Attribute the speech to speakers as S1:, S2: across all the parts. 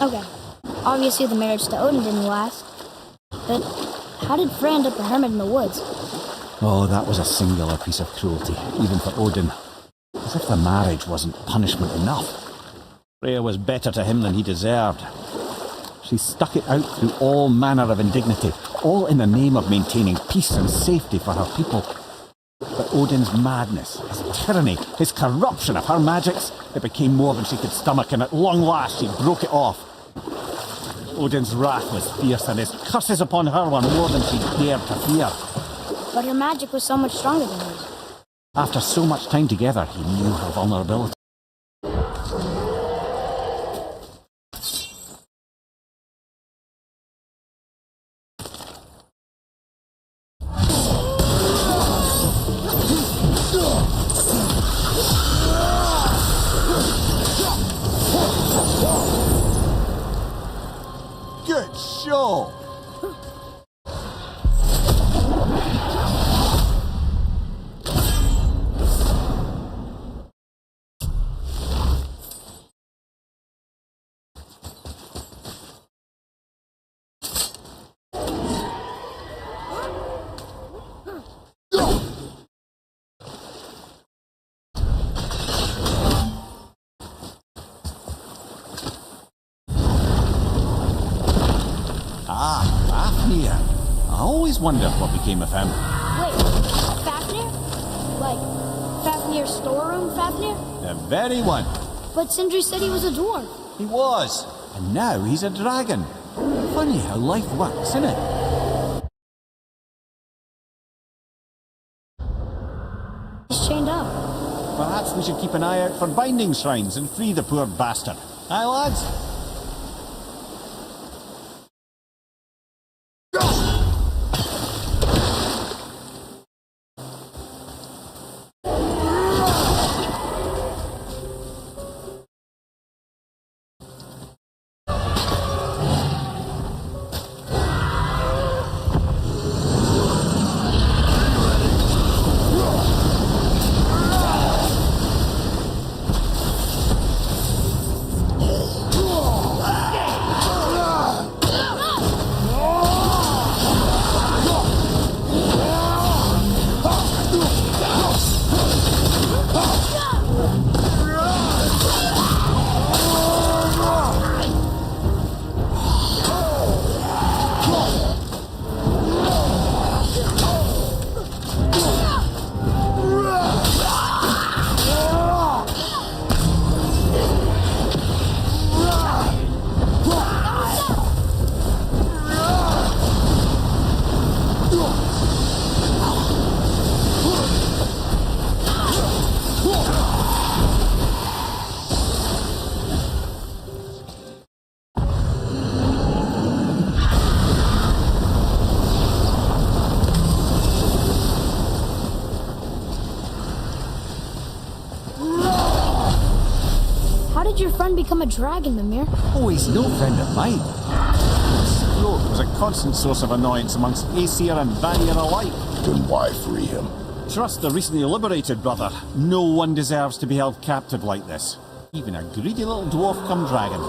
S1: Okay. Obviously the marriage to Odin didn't last. But how did Frey end up a hermit in the woods?
S2: Oh, that was a singular piece of cruelty, even for Odin. As if the marriage wasn't punishment enough. Freya was better to him than he deserved. She stuck it out through all manner of indignity, all in the name of maintaining peace and safety for her people. But Odin's madness, his tyranny, his corruption of her magics, it became more than she could stomach, and at long last she broke it off. Odin's wrath was fierce, and his curses upon her were more than she dared to fear.
S1: But her magic was so much stronger than his.
S2: After so much time together, he knew her vulnerability.
S3: Good show!
S2: Fafnir. I always wondered what became of him.
S1: Wait, Fafnir? Like, Fafnir's storeroom Fafnir?
S2: The very one.
S1: But Sindri said he was a dwarf.
S2: He was. And now he's a dragon. Funny how life works, isn't it?
S1: He's chained up.
S2: Perhaps we should keep an eye out for binding shrines and free the poor bastard. Aye, lads?
S1: How did your friend become a dragon, Mimir?
S2: Oh, he's no friend of mine. This bloke was a constant source of annoyance amongst Aesir and Vanir alike.
S3: Then why free him?
S2: Trust the recently liberated brother. No one deserves to be held captive like this. Even a greedy little dwarf come dragon.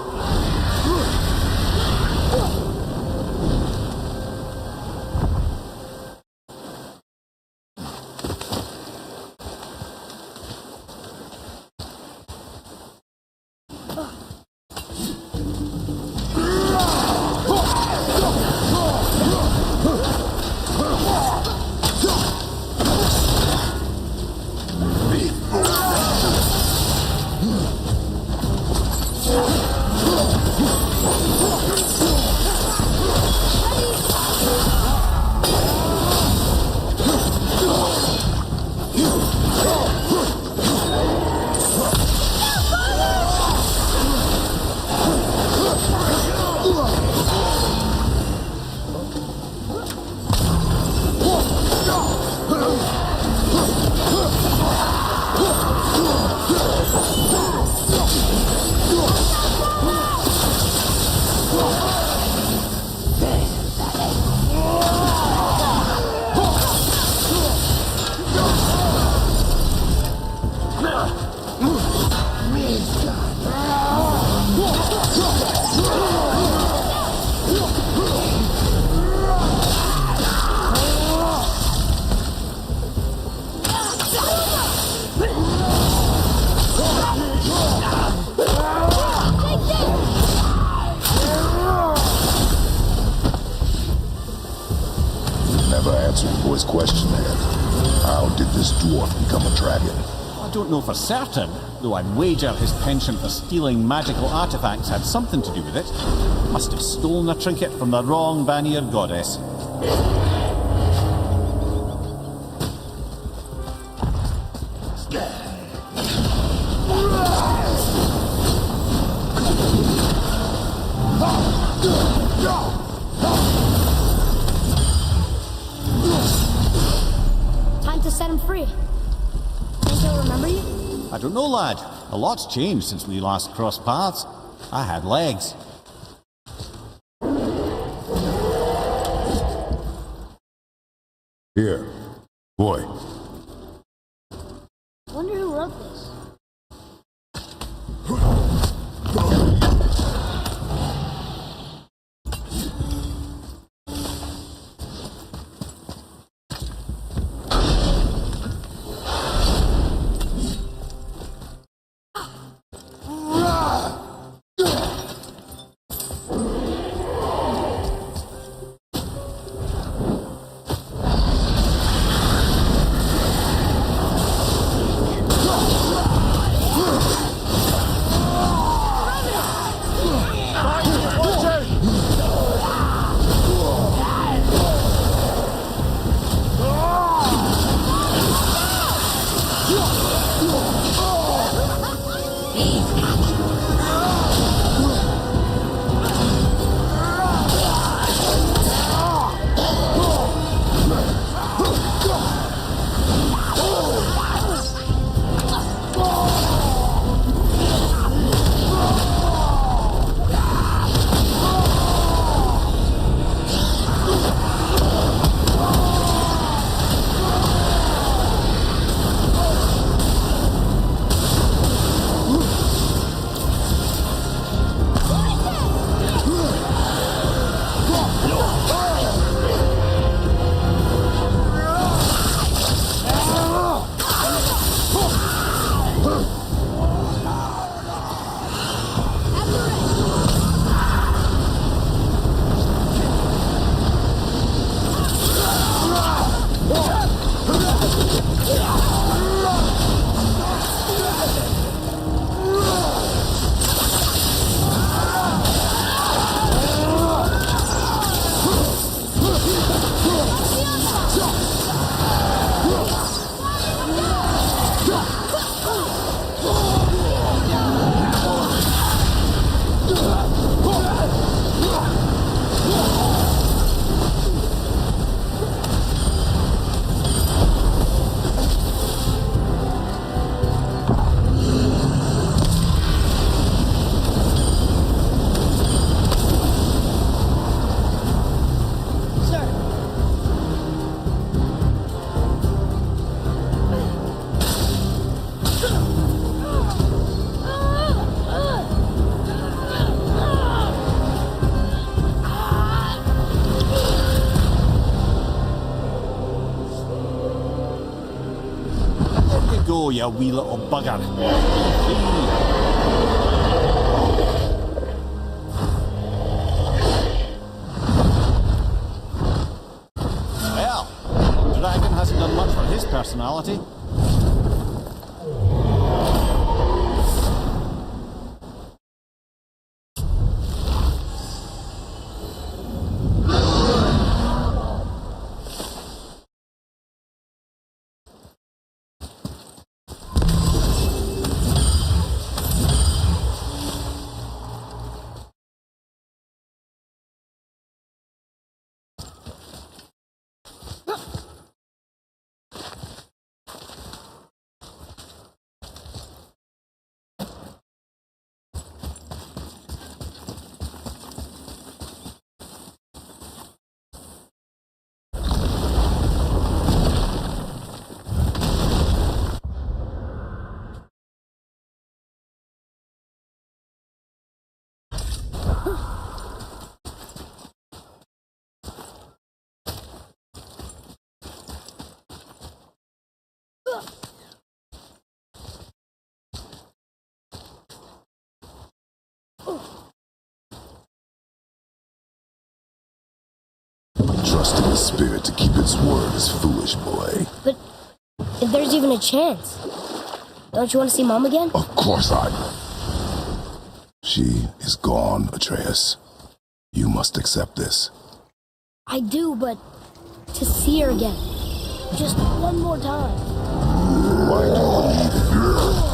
S3: answer your boy's question, man. How did this dwarf become a dragon?
S2: I don't know for certain, though I'd wager his penchant for stealing magical artifacts had something to do with it. Must have stolen a trinket from the wrong Vanir goddess.
S1: Time to set him free. Think he'll remember you?
S2: I don't know, lad. A lot's changed since we last crossed paths. I had legs.
S3: Here, boy.
S1: Wonder who wrote this.
S2: Go, you wee little bugger. Well, Dragon hasn't done much for his personality.
S3: Trusting the spirit to keep its word is foolish, boy.
S1: But if there's even a chance, don't you want to see Mom again?
S3: Of course I... She is gone, Atreus. You must accept this.
S1: I do, but to see her again. Just one more time.
S3: Why do you believe in her?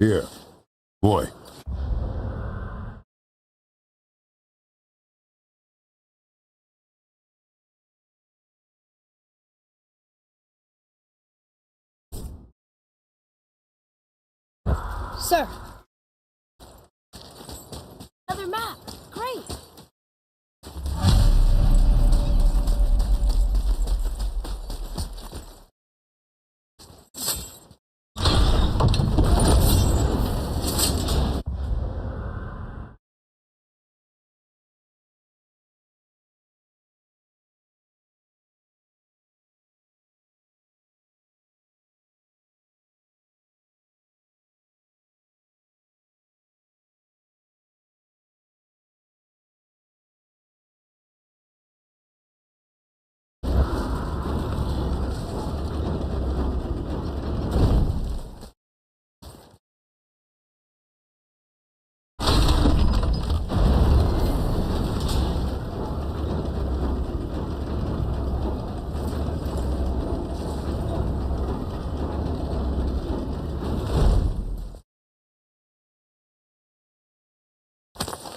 S3: Here, boy.
S1: Sir. Another map.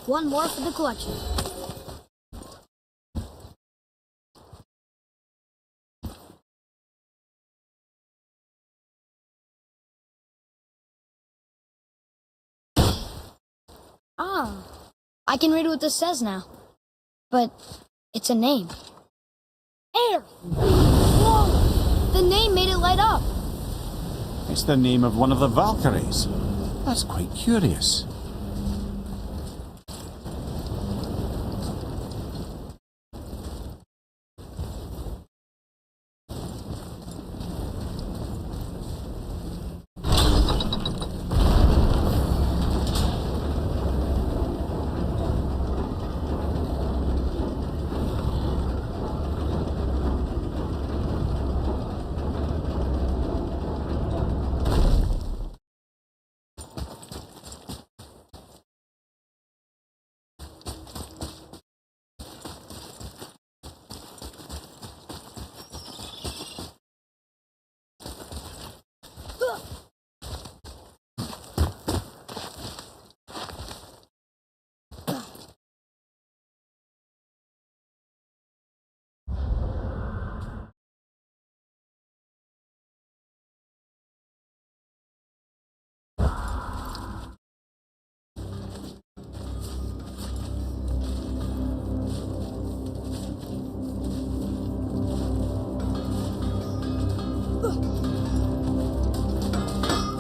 S1: One more for the collection. Ah, I can read what this says now. But it's a name. Air! Whoa! The name made it light up.
S2: It's the name of one of the Valkyries. That's quite curious.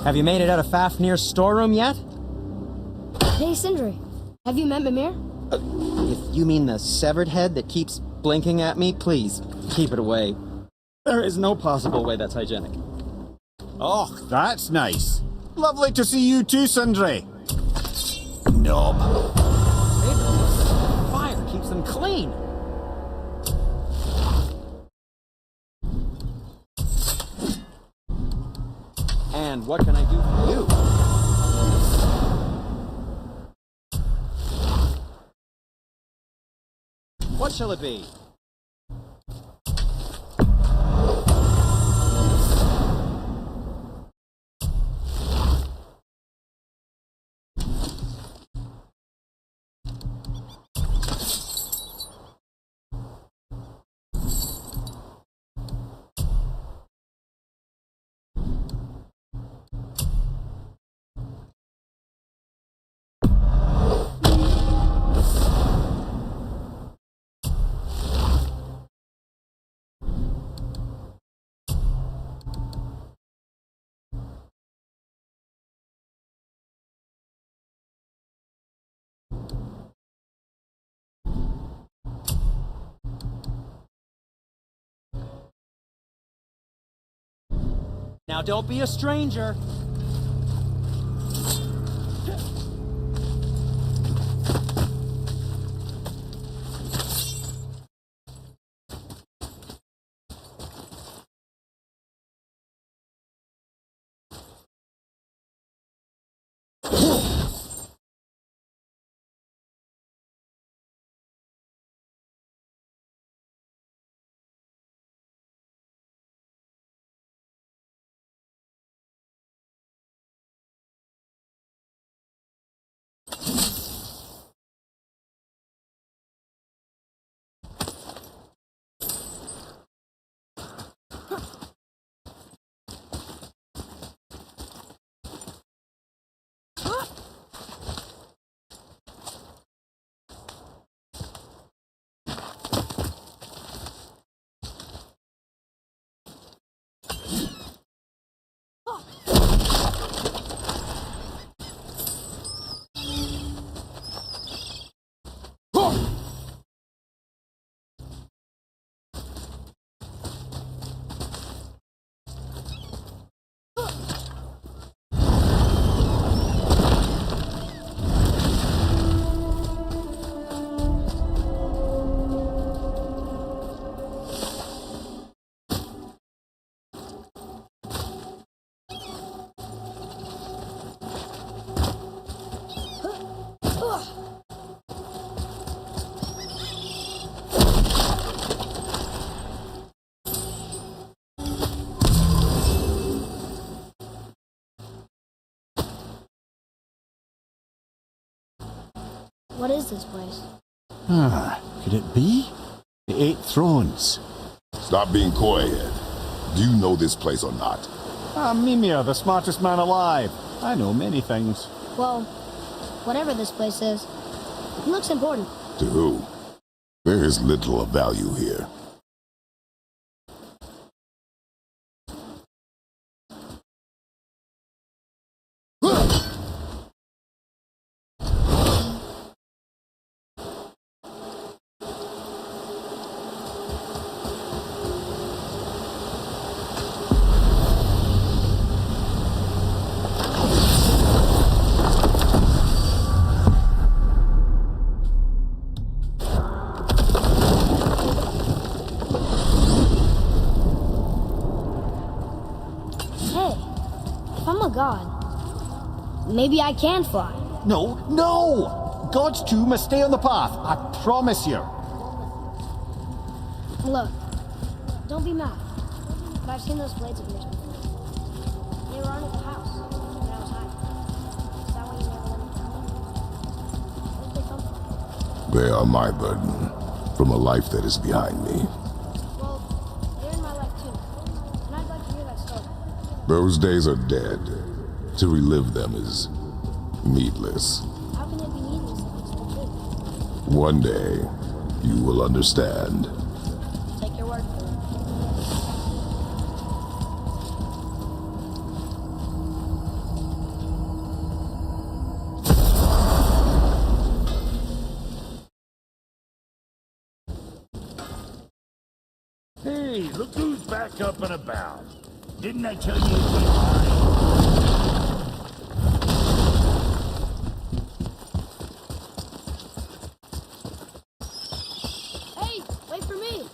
S4: Have you made it out of Fafnir's storeroom yet?
S1: Hey, Sindri. Have you met Mimir?
S4: If you mean the severed head that keeps blinking at me, please, keep it away. There is no possible way that's hygienic.
S2: Oh, that's nice. Lovely to see you too, Sindri. Knob.
S4: Fire keeps them clean. And what can I do for you? What shall it be? Now don't be a stranger.
S1: What is this place?
S2: Could it be? The Eight Thrones.
S3: Stop being coy, Ed. Do you know this place or not?
S2: Mimir, the smartest man alive. I know many things.
S1: Well, whatever this place is, it looks important.
S3: To who? There is little of value here.
S1: Hey, if I'm a god, maybe I can fly.
S2: No, no! Gods too must stay on the path. I promise you.
S1: Look, don't be mad, but I've seen those blades of yours before. They were under the house when I was hiding. Is that why you never let me down? Where did they come from?
S3: They are my burden, from a life that is behind me.
S1: Well, they're in my life too, and I'd like to hear that story.
S3: Those days are dead. To relive them is needless.
S1: How can it be needless if it's the truth?
S3: One day, you will understand.
S1: Take your word for it.
S5: Hey, look who's back up and about. Didn't I tell you it'd be mine?
S1: Hey, wait for me!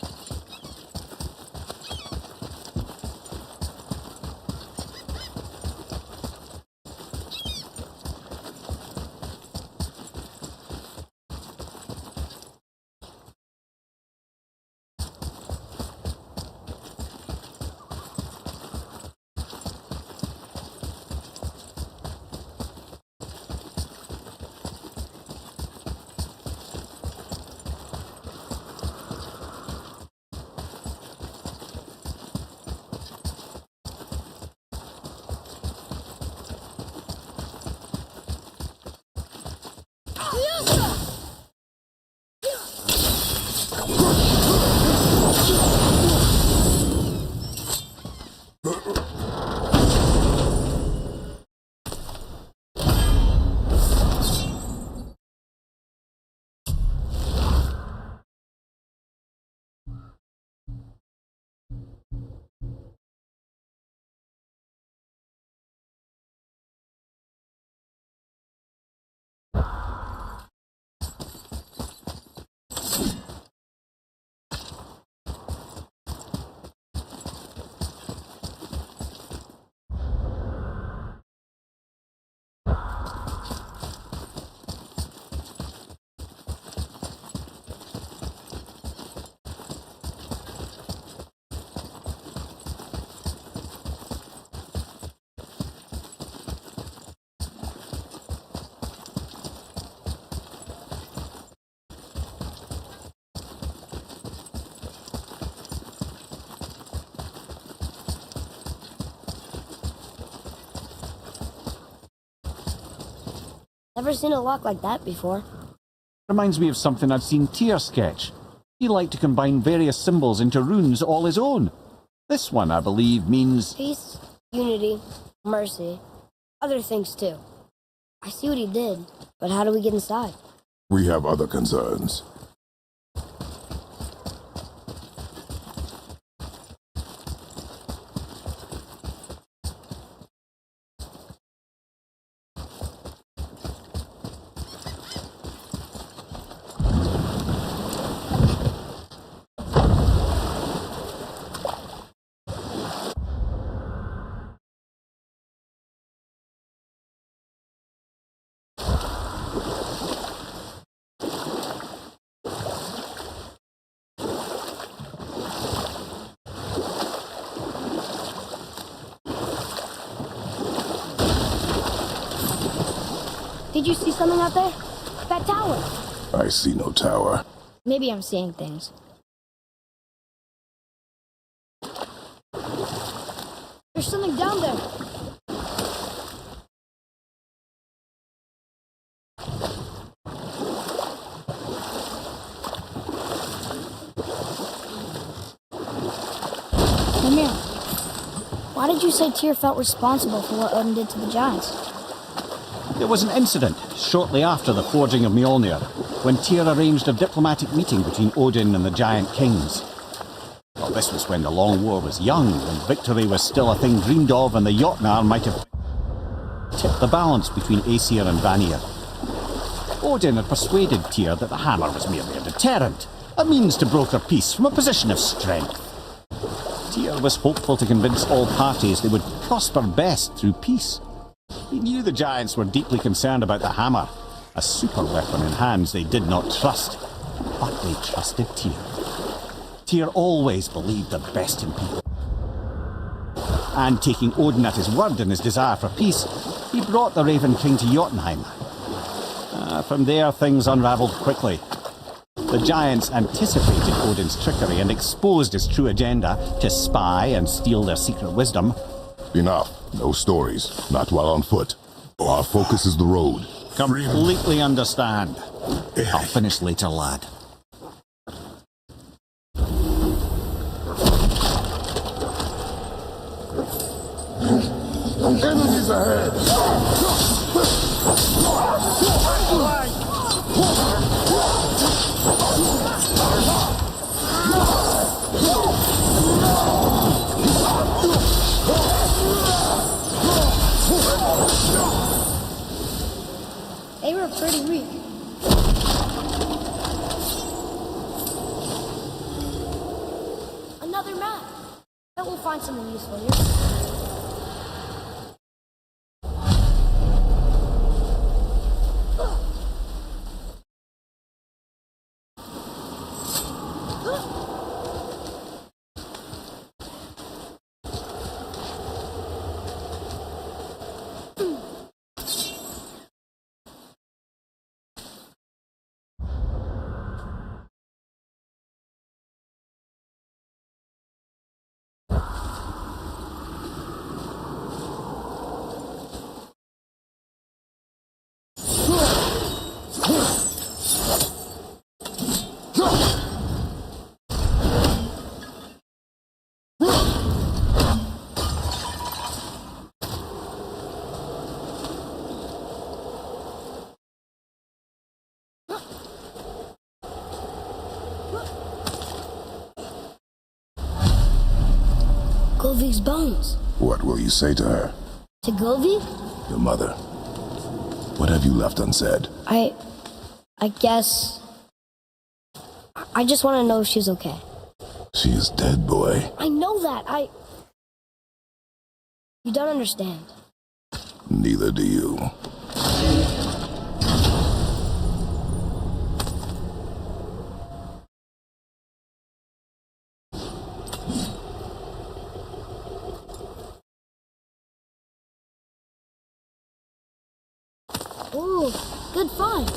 S1: Never seen a lock like that before.
S2: Reminds me of something I've seen Tyr sketch. He liked to combine various symbols into runes all his own. This one, I believe, means...
S1: Peace, unity, mercy, other things too. I see what he did, but how do we get inside?
S3: We have other concerns.
S1: Did you see something out there? That tower!
S3: I see no tower.
S1: Maybe I'm seeing things. There's something down there. Come here. Why did you say Tyr felt responsible for what Odin did to the giants?
S2: There was an incident shortly after the forging of Mjolnir, when Tyr arranged a diplomatic meeting between Odin and the giant kings. Well, this was when the Long War was young, when victory was still a thing dreamed of, and the Jotnar might have tipped the balance between Aesir and Vanir. Odin had persuaded Tyr that the hammer was merely a deterrent, a means to broker peace from a position of strength. Tyr was hopeful to convince all parties they would prosper best through peace. He knew the giants were deeply concerned about the hammer, a super weapon in hands they did not trust, but they trusted Tyr. Tyr always believed the best in people. And taking Odin at his word in his desire for peace, he brought the Raven King to Jotunheim. From there, things unravelled quickly. The giants anticipated Odin's trickery and exposed his true agenda to spy and steal their secret wisdom.
S3: Enough. No stories. Not while on foot. Our focus is the road.
S2: Completely understand. I'll finish later, lad.
S3: Enemies ahead!
S1: They were pretty weak. Another map. Bet we'll find something useful here. Govi's bones.
S3: What will you say to her?
S1: To Govi?
S3: Your mother. What have you left unsaid?
S1: I guess... I just want to know if she's okay.
S3: She is dead, boy.
S1: I know that. You don't understand.
S3: Neither do you.
S1: Ooh, good find.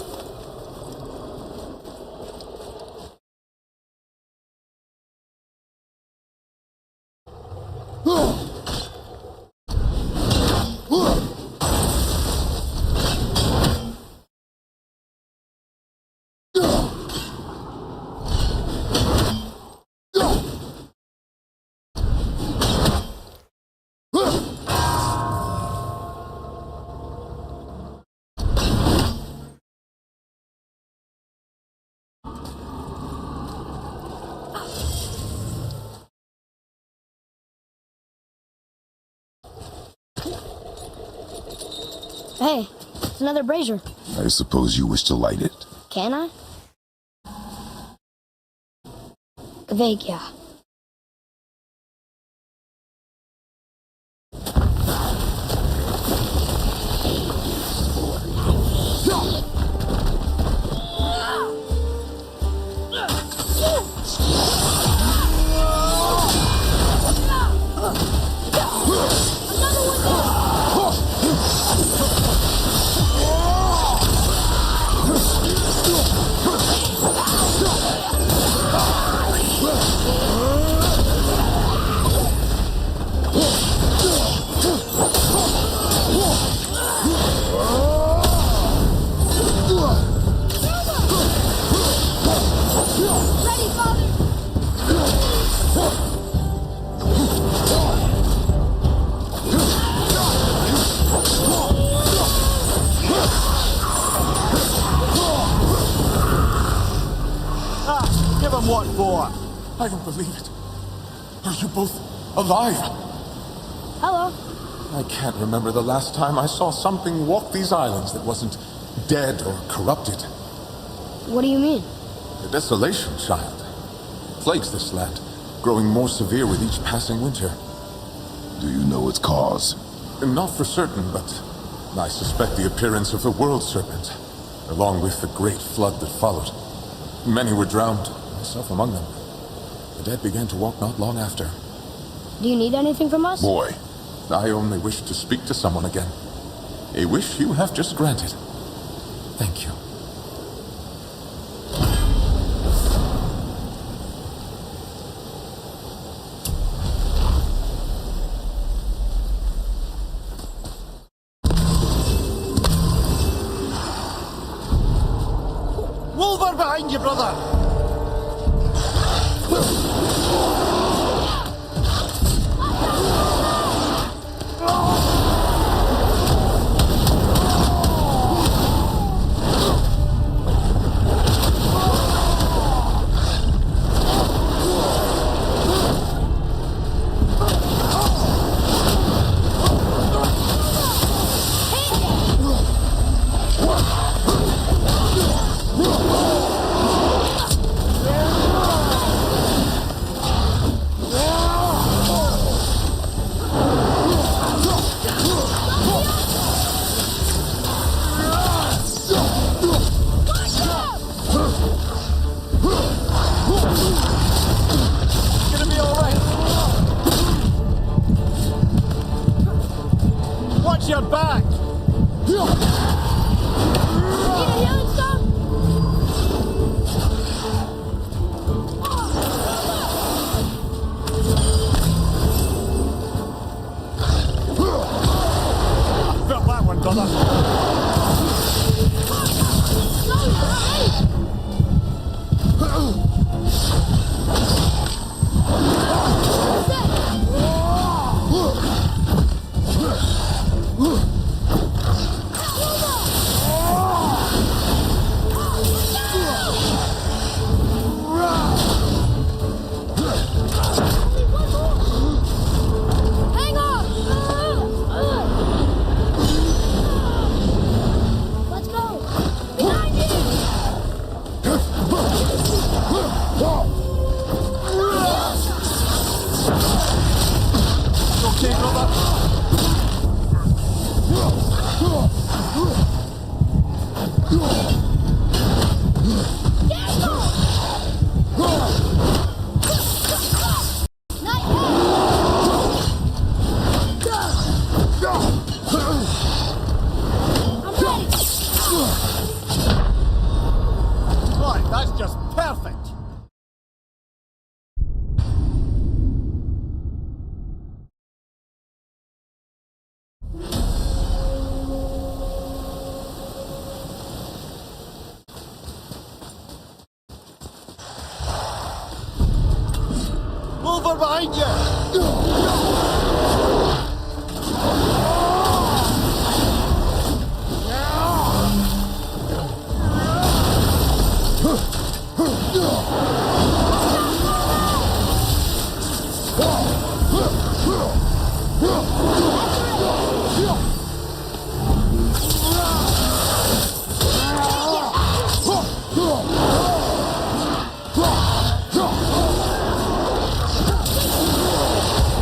S1: Hey, it's another brazier.
S3: I suppose you wish to light it.
S1: Can I? Vague, yeah. Ready, Father!
S2: Give him what for?
S6: I don't believe it. Are you both alive?
S1: Hello.
S6: I can't remember the last time I saw something walk these islands that wasn't dead or corrupted.
S1: What do you mean?
S6: The desolation, child, plagues this land, growing more severe with each passing winter.
S3: Do you know its cause?
S6: Not for certain, but I suspect the appearance of the world serpent, along with the great flood that followed. Many were drowned, myself among them. The dead began to walk not long after.
S1: Do you need anything from us?
S6: Boy, I only wish to speak to someone again. A wish you have just granted. Thank you.
S2: Wolver behind you, brother! Your back!
S1: Need a healing stone?
S2: Felt that one, brother.
S1: Hang on! Let's go! Behind you!
S2: Okay, brother. Right, that's just perfect. Over behind you!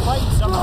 S2: Fight some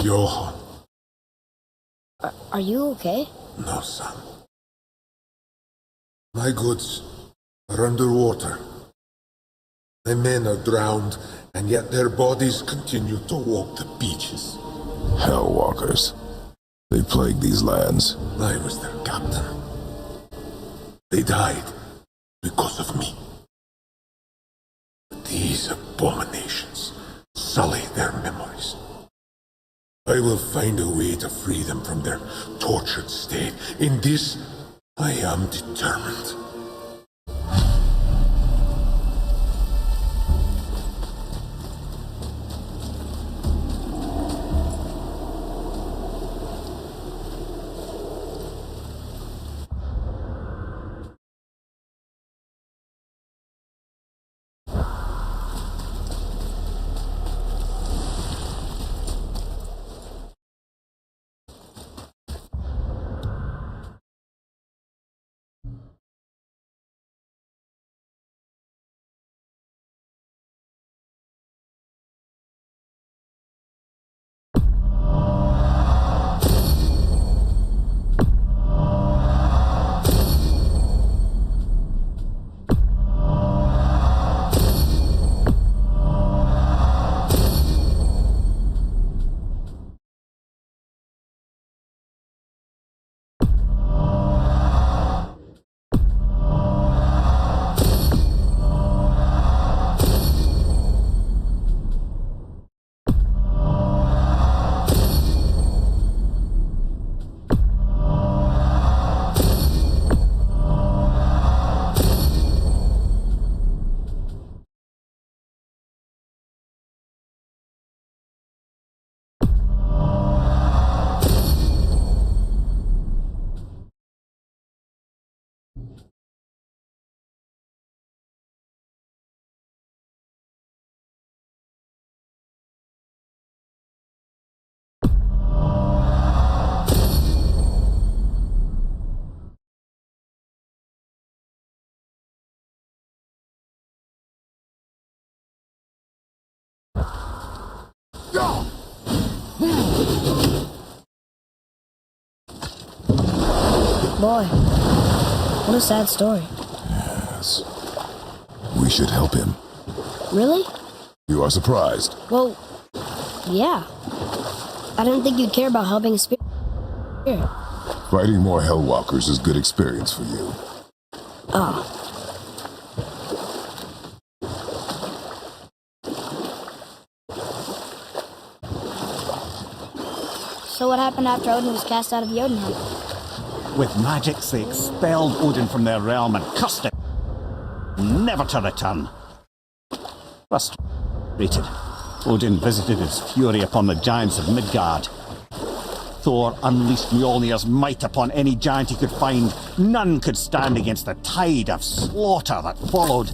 S6: Johann.
S1: Are you okay?
S6: No, son. My goods are underwater. My men are drowned, and yet their bodies continue to walk the beaches.
S3: Hellwalkers. They plague these lands.
S6: I was their captain. They died because of me. But these abominations sully their memories. I will find a way to free them from their tortured state. In this, I am determined.
S1: Boy, what a sad story.
S3: Yes. We should help him.
S1: Really?
S3: You are surprised.
S1: Well, yeah. I didn't think you'd care about helping a spirit.
S3: Fighting more Hellwalkers is good experience for you.
S1: Ah. So what happened after Odin was cast out of Jotunheim?
S2: With magics, they expelled Odin from their realm and cursed him, never to return. Frustrated, Odin visited his fury upon the giants of Midgard. Thor unleashed Mjolnir's might upon any giant he could find. None could stand against the tide of slaughter that followed.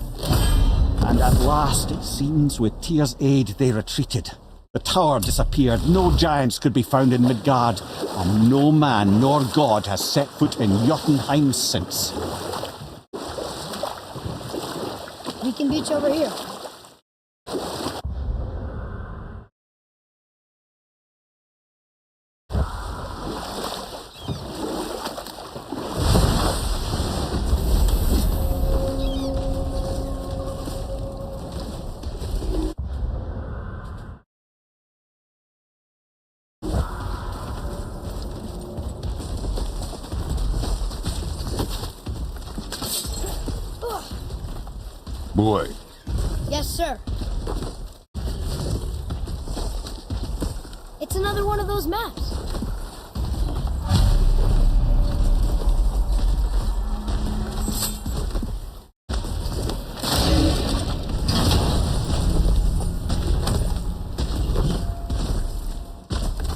S2: And at last, it seems, with Tyr's aid, they retreated. The tower disappeared, no giants could be found in Midgard, and no man nor god has set foot in Jotunheim since.
S1: We can beach over here.
S3: Boy,
S1: Yes, sir. It's another one of those maps.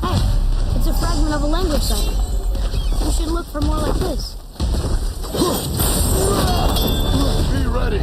S1: Hey, it's a fragment of a language cipher. We should look for more like this.
S5: Be ready.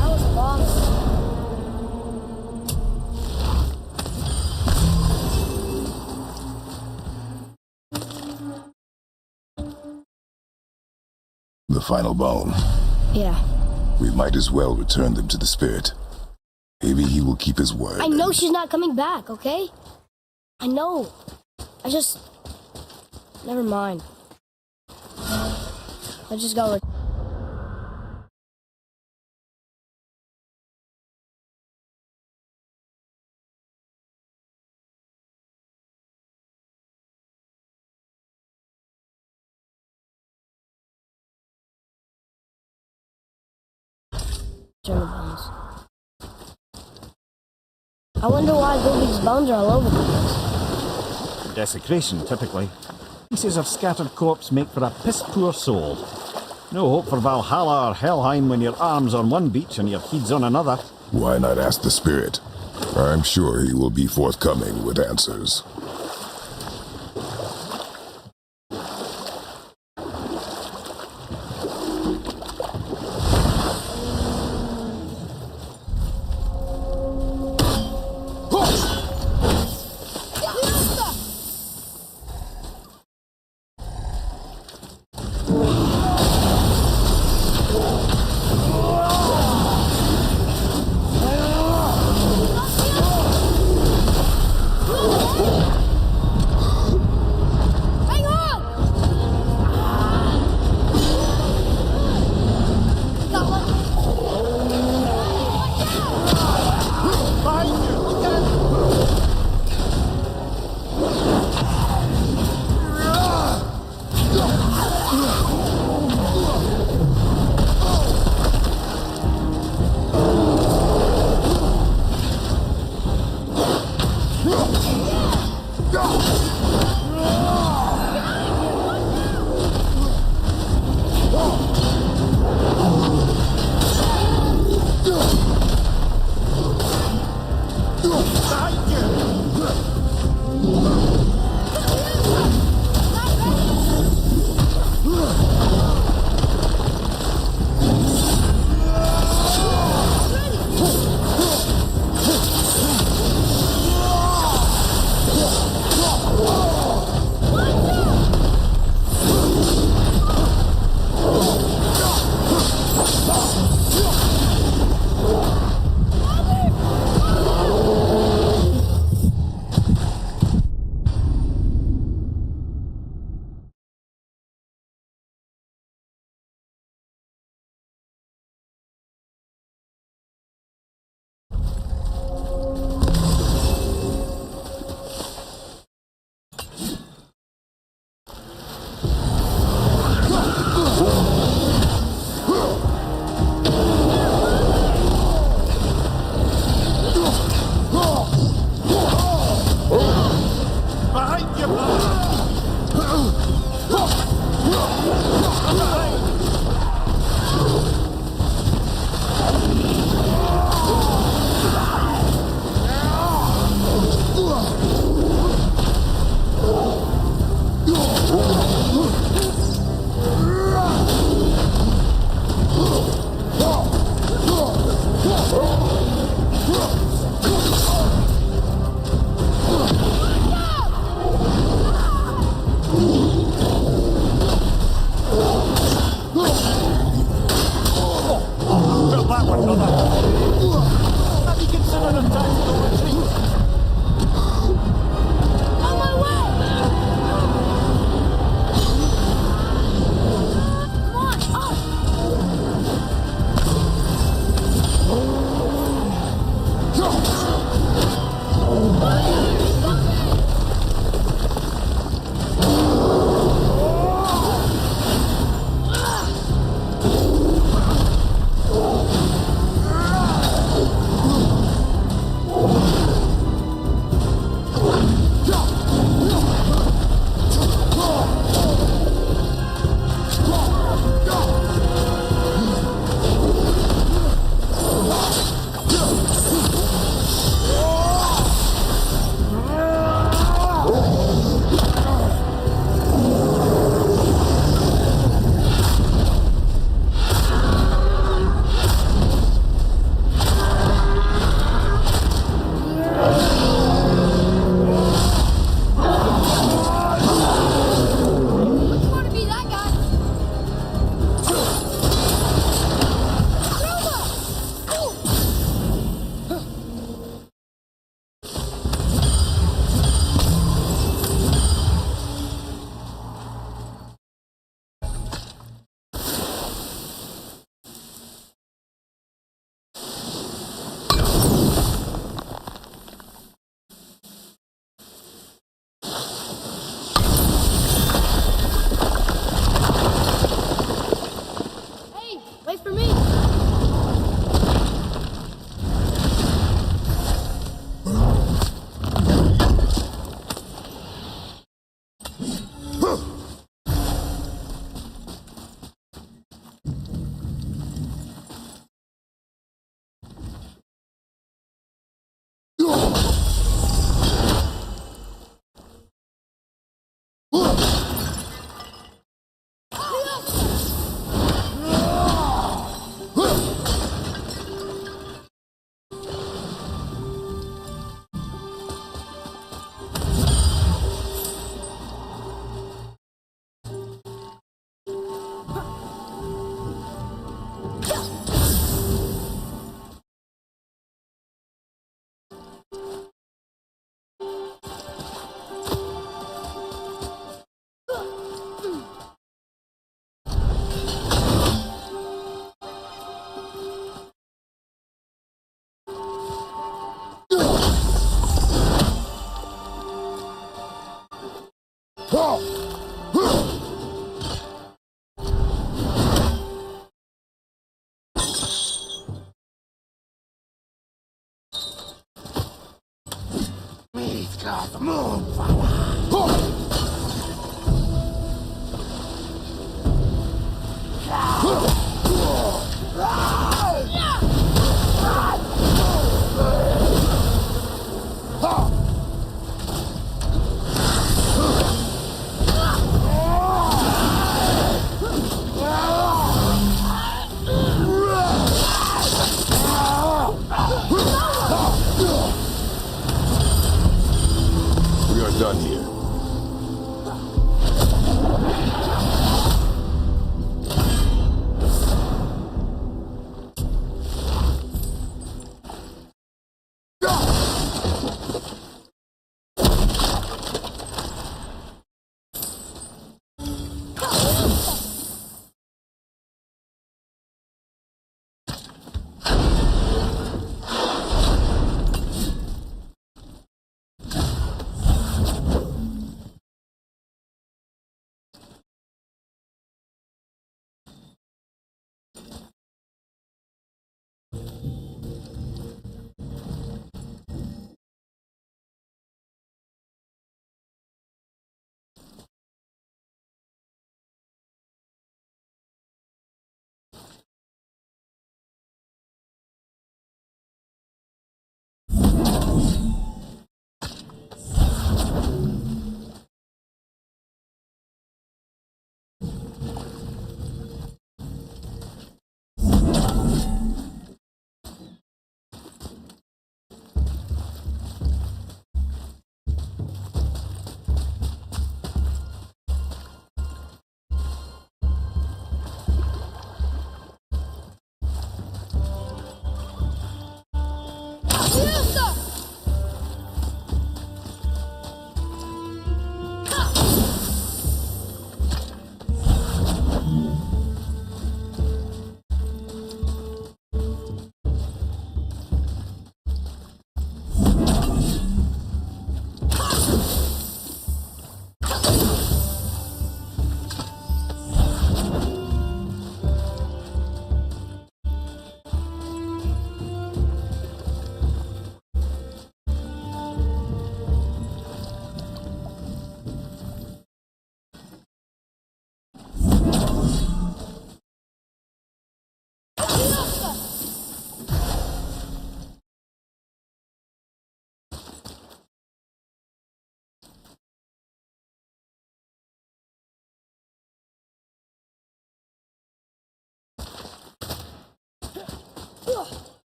S1: That was long.
S3: the final bone.
S1: Yeah.
S3: We might as well return them to the spirit. Maybe he will keep his word.
S1: I know she's not coming back, okay? I know. I just... Never mind. I just gotta... Turn the bones. I wonder why Googie's bones are all over the place.
S2: Desecration, typically. Pieces of scattered corpse make for a piss-poor soul. No hope for Valhalla or Helheim when your arm's on one beach and your head's on another.
S3: Why not ask the spirit? I'm sure he will be forthcoming with answers.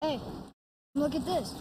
S1: Hey, look at this.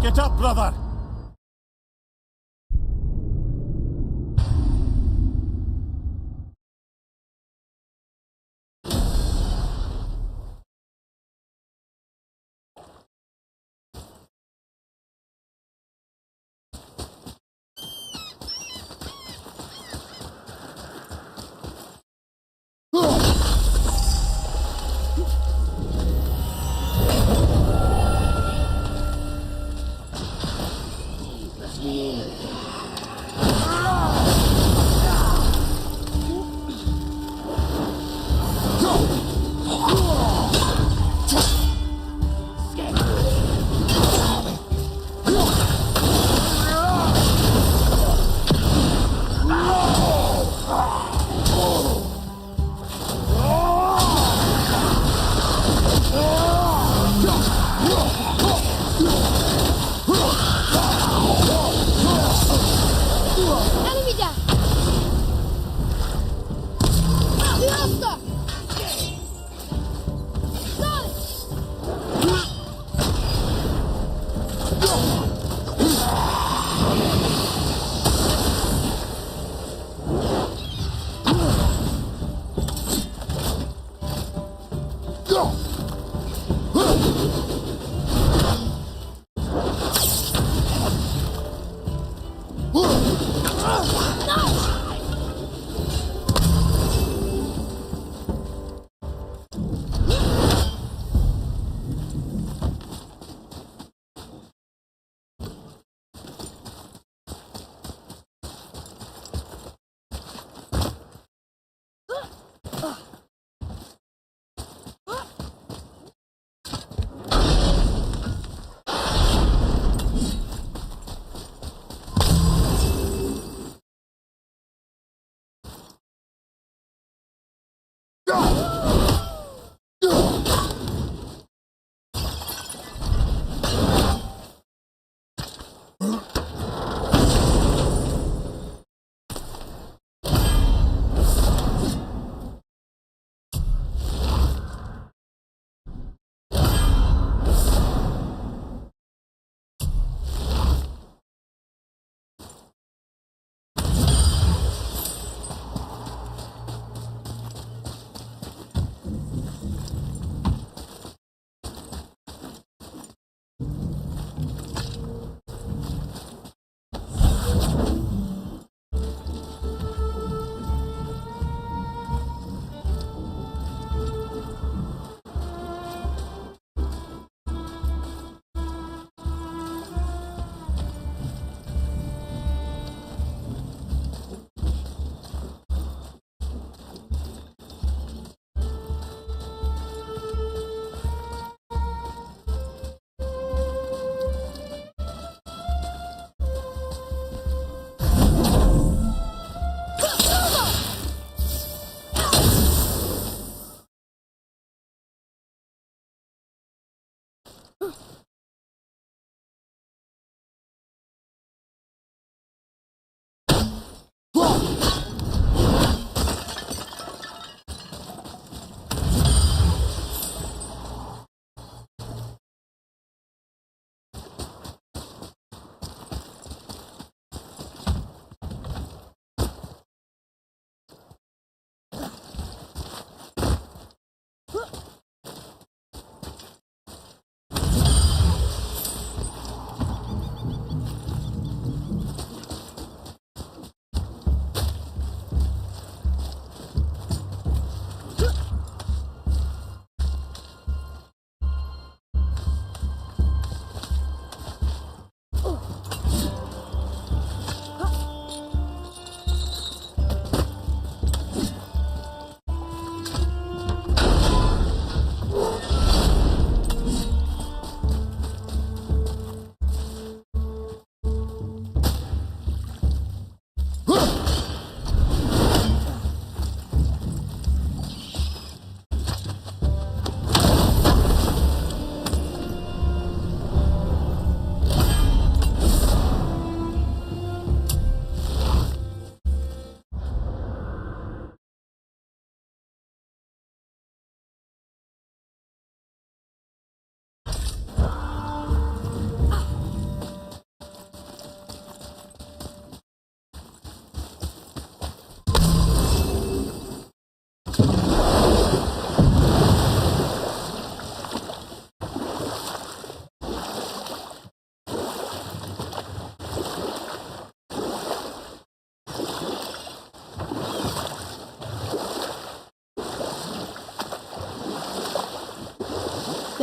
S2: Get up, brother!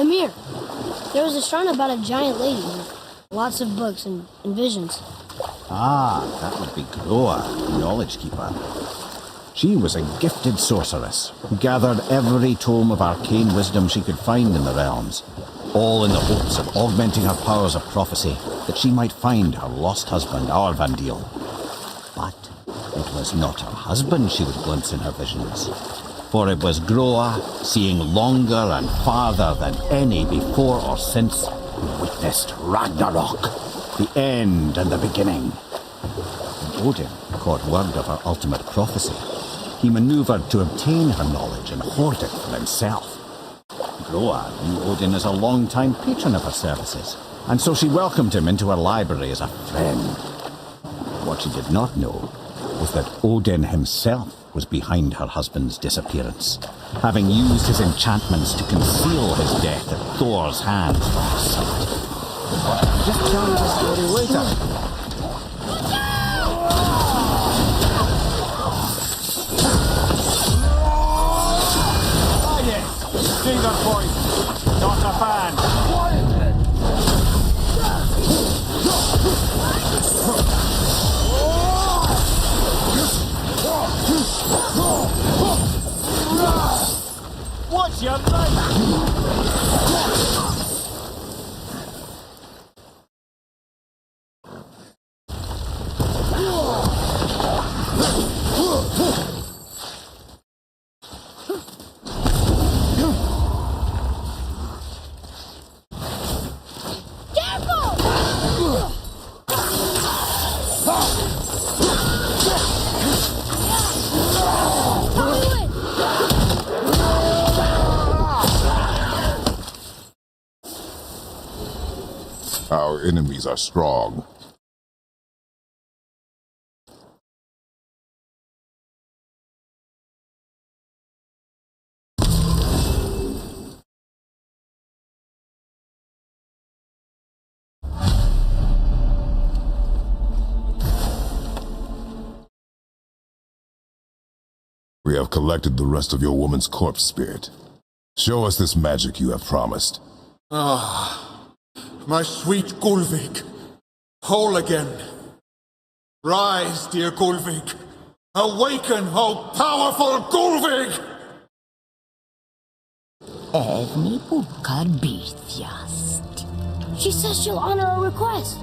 S1: Come here. There was a shrine about a giant lady. Lots of books and visions.
S2: Ah, that would be Groa, Knowledge Keeper. She was a gifted sorceress who gathered every tome of arcane wisdom she could find in the realms, all in the hopes of augmenting her powers of prophecy, that she might find her lost husband, Arvandil. But it was not her husband she would glimpse in her visions, for it was Groa, seeing longer and farther than any before or since, who witnessed Ragnarok, the end and the beginning. When Odin caught word of her ultimate prophecy, he maneuvered to obtain her knowledge and hoard it for himself. Groa knew Odin as a long-time patron of her services, and so she welcomed him into her library as a friend. What she did not know was that Odin himself was behind her husband's disappearance, having used his enchantments to conceal his death at Thor's hands from sight.
S4: Just tell me the story later.
S2: Finger point, not a fan. What's your name?
S3: Our enemies are strong. We have collected the rest of your woman's corpse spirit. Show us this magic you have promised.
S6: My sweet Gulvik, whole again. Rise, dear Gulvik. Awaken, O powerful Gulvik!
S7: Evni bukar bitjast.
S1: She says she'll honor our request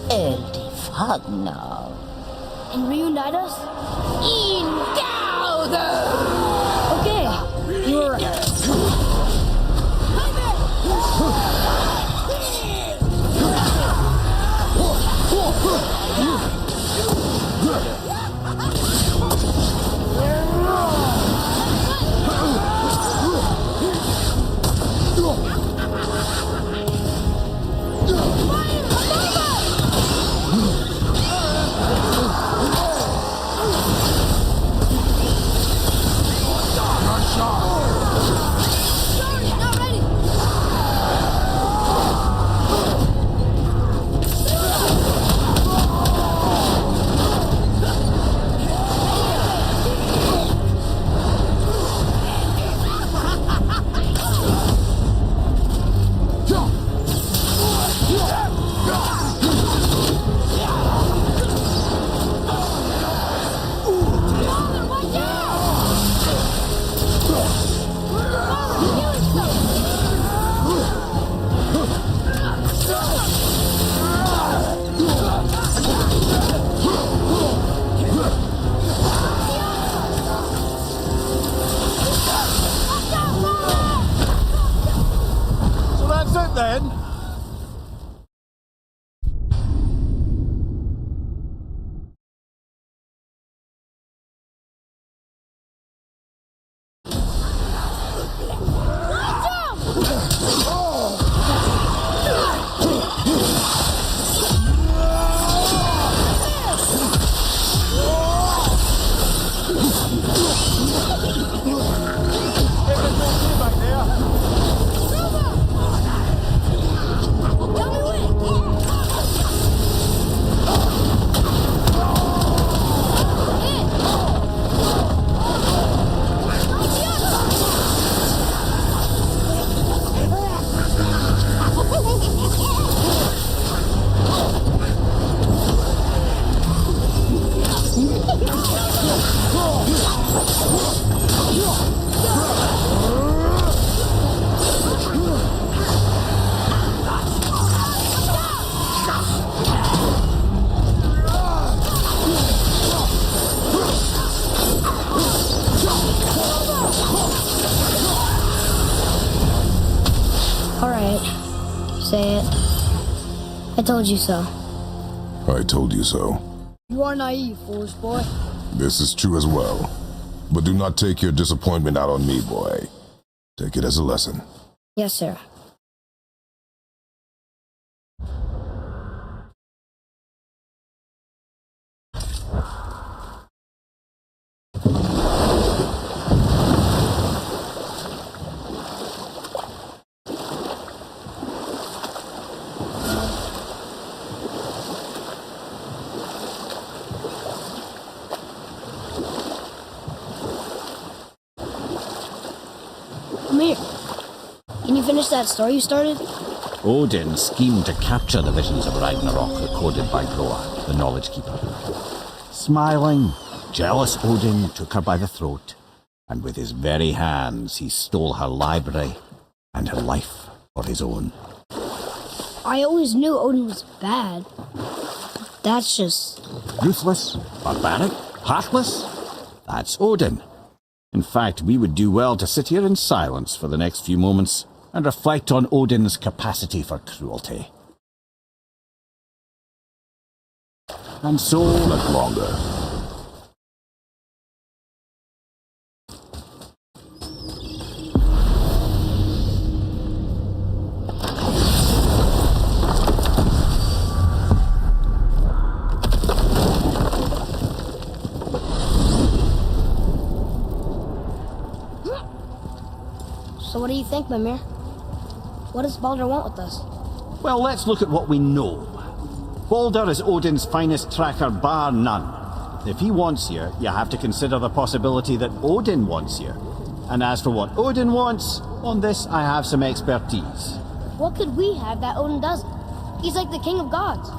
S7: Eldi fagnar.
S1: and reunite us.
S7: In gauder!
S1: Okay, you were right. Say it. I told you so.
S3: I told you so.
S1: You are naive, foolish boy.
S3: This is true as well. But do not take your disappointment out on me, boy. Take it as a lesson.
S1: Yes, sir. Come here. Can you finish that story you started?
S2: Odin schemed to capture the visions of Ragnarok recorded by Groa, the Knowledge Keeper. Smiling, jealous Odin took her by the throat, and with his very hands he stole her library and her life for his own.
S1: I always knew Odin was bad. That's just...
S2: Ruthless, barbaric, heartless? That's Odin. In fact, we would do well to sit here in silence for the next few moments and reflect on Odin's capacity for cruelty. And so...
S3: Not longer.
S1: So what do you think, Mimir? What does Baldur want with us?
S2: Well, let's look at what we know. Baldur is Odin's finest tracker, bar none. If he wants you, you have to consider the possibility that Odin wants you. And as for what Odin wants, on this I have some expertise.
S1: What could we have that Odin doesn't? He's like the king of gods.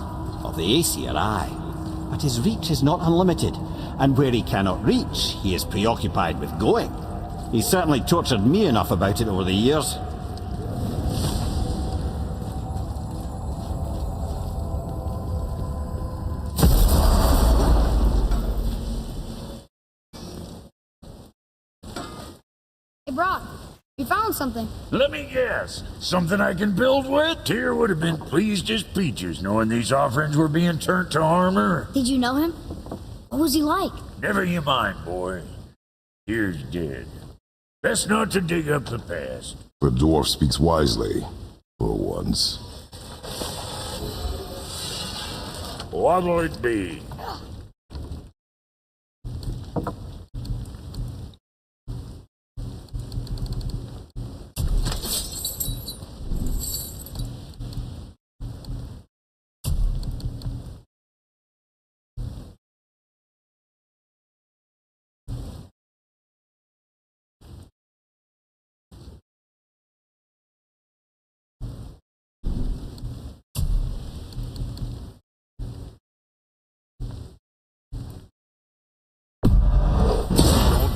S2: Of the Aesir, aye. But his reach is not unlimited, and where he cannot reach, he is preoccupied with going. He's certainly tortured me enough about it over the years.
S1: Hey, Brock, we found something.
S5: Let me guess. Something I can build with? Tyr would have been pleased as peaches knowing these offerings were being turned to armor.
S1: Did you know him? What was he like?
S5: Never you mind, boy. Tyr's dead. Best not to dig up the past.
S3: The dwarf speaks wisely, for once.
S5: What'll it be?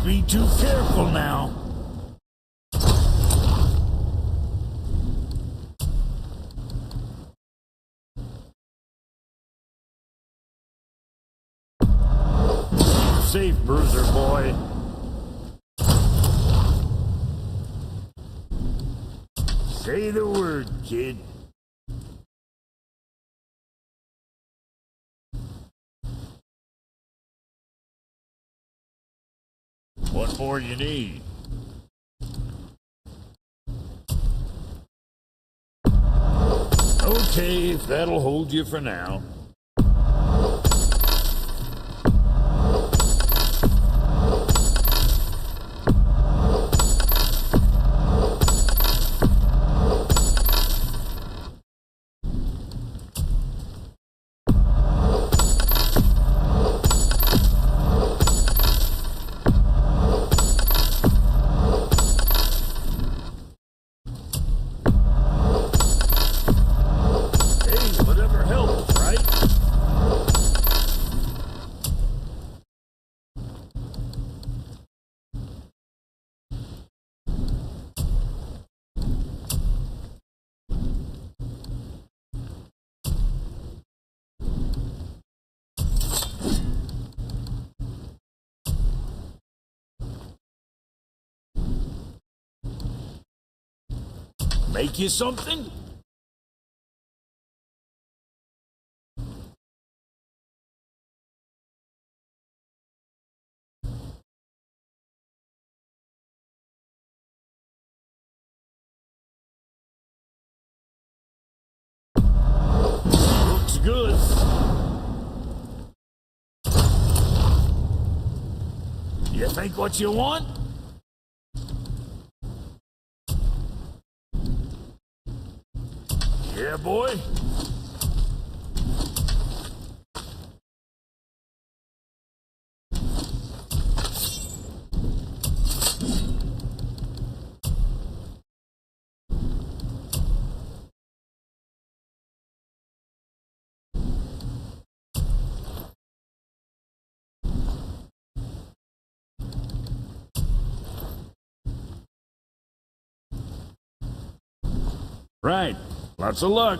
S5: Be too careful now. Safe, bruiser boy. Say the word, kid. What more you need? Okay, if that'll hold you for now. Make you something? Take what you want? Yeah, boy. Right. Lots of luck.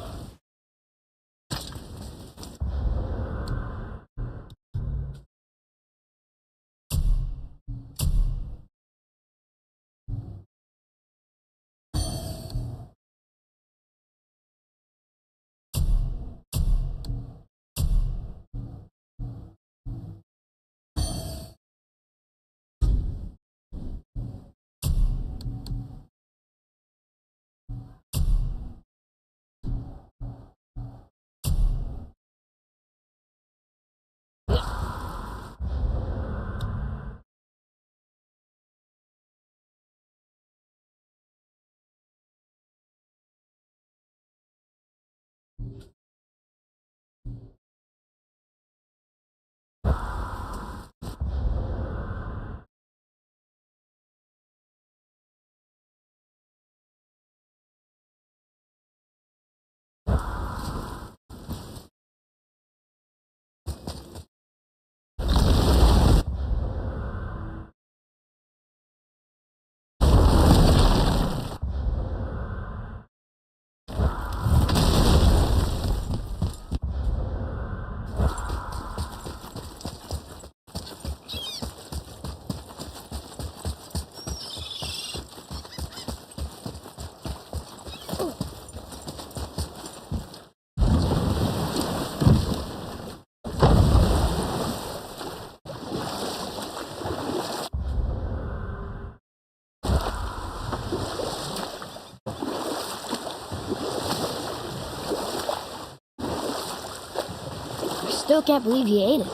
S1: Still can't believe he ate it.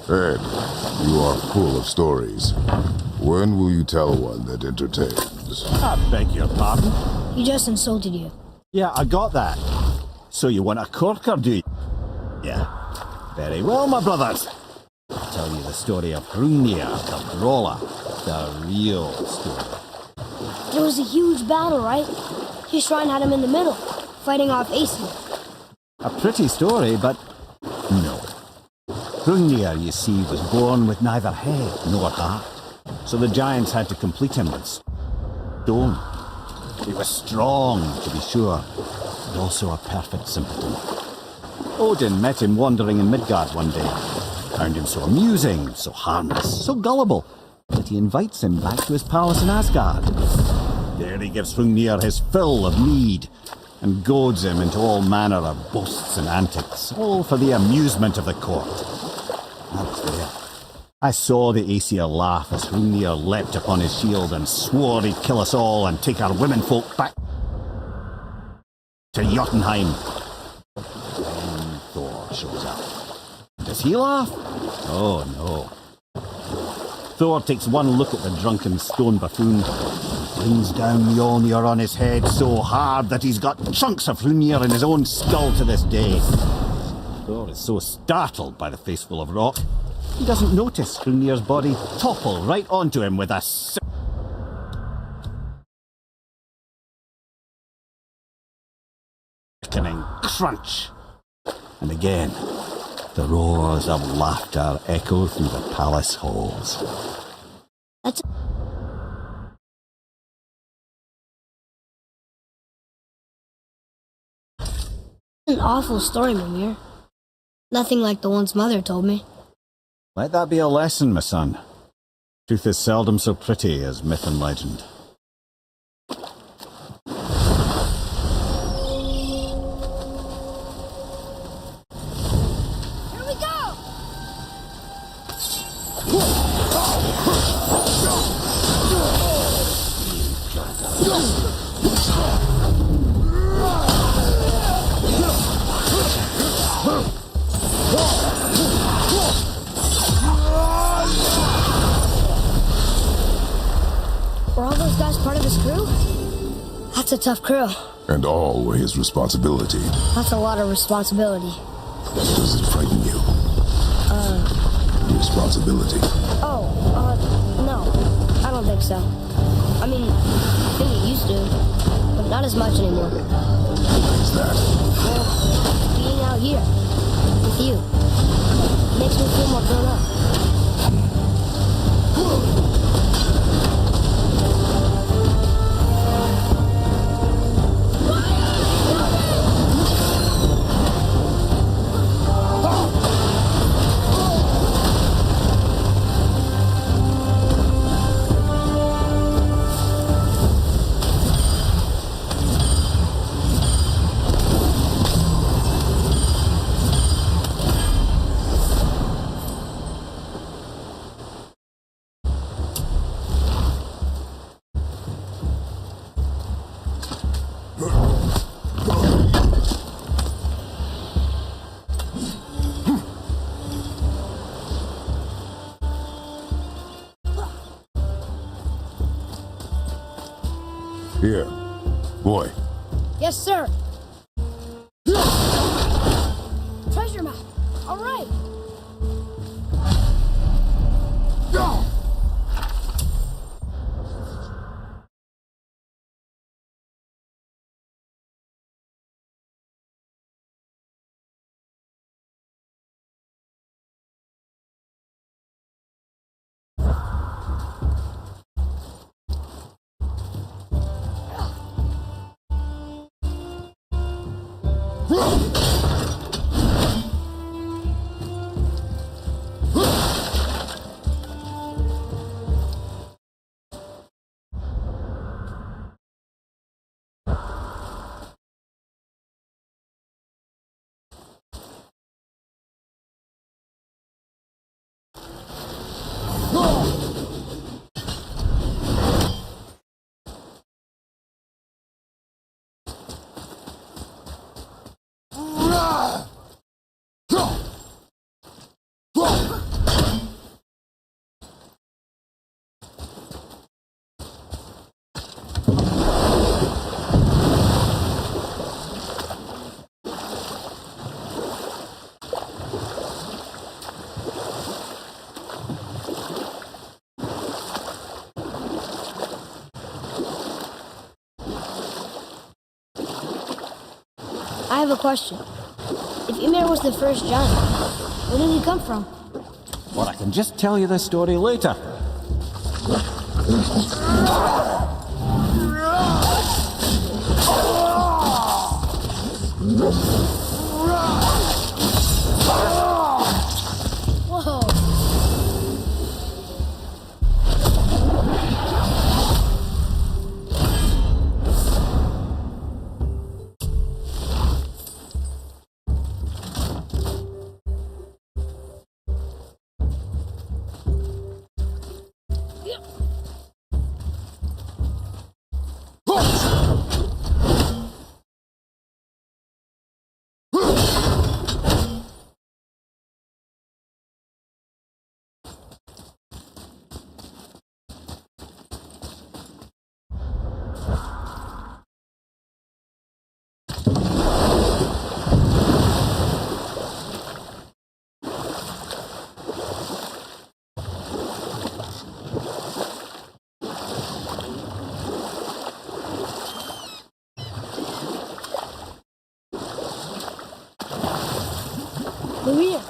S3: Ed, you are full of stories. When will you tell one that entertains?
S2: I beg your pardon?
S1: He just insulted you.
S2: Yeah, I got that. So you want a corker, do you? Yeah. Very well, my brothers. I'll tell you the story of Hrungnir, the brawler. The real story.
S1: There was a huge battle, right? His shrine had him in the middle, fighting off Aesir.
S2: A pretty story, but no. Hrungnir, you see, was born with neither head nor heart. So the giants had to complete him with stone. He was strong, to be sure, but also a perfect simpleton. Odin met him wandering in Midgard one day. Found him so amusing, so harmless, so gullible, that he invites him back to his palace in Asgard. There he gives Hrungnir his fill of mead, and goads him into all manner of boasts and antics, all for the amusement of the court. I was there. I saw the Aesir laugh as Hrungnir leapt upon his shield and swore he'd kill us all and take our womenfolk back to Jotunheim. Then Thor shows up. Does he laugh? Oh, no. Thor takes one look at the drunken stone buffoon and brings down Mjolnir on his head so hard that he's got chunks of Hrungnir in his own skull to this day. Thor is so startled by the face full of rock, he doesn't notice Hrungnir's body topple right onto him with a sickening crunch. And again, the roars of laughter echo through the palace halls.
S1: That's an awful story, Mimir. Nothing like the ones Mother told me.
S2: Let that be a lesson, my son. Truth is seldom so pretty as myth and legend.
S1: Here we go! part of his crew? That's a tough crew.
S3: And all were his responsibility.
S1: That's a lot of responsibility.
S3: Does it frighten you? Responsibility.
S1: No. I don't think so. I mean, I think it used to, but not as much anymore.
S3: Why is that?
S1: Well, being out here, with you, makes me feel more grown up.
S3: Here. Boy.
S1: Yes, sir. Treasure map. All right. I have a question. If Ymir was the first giant, where did he come from?
S2: Well, I can just tell you the story later.
S1: Whoa. Maria,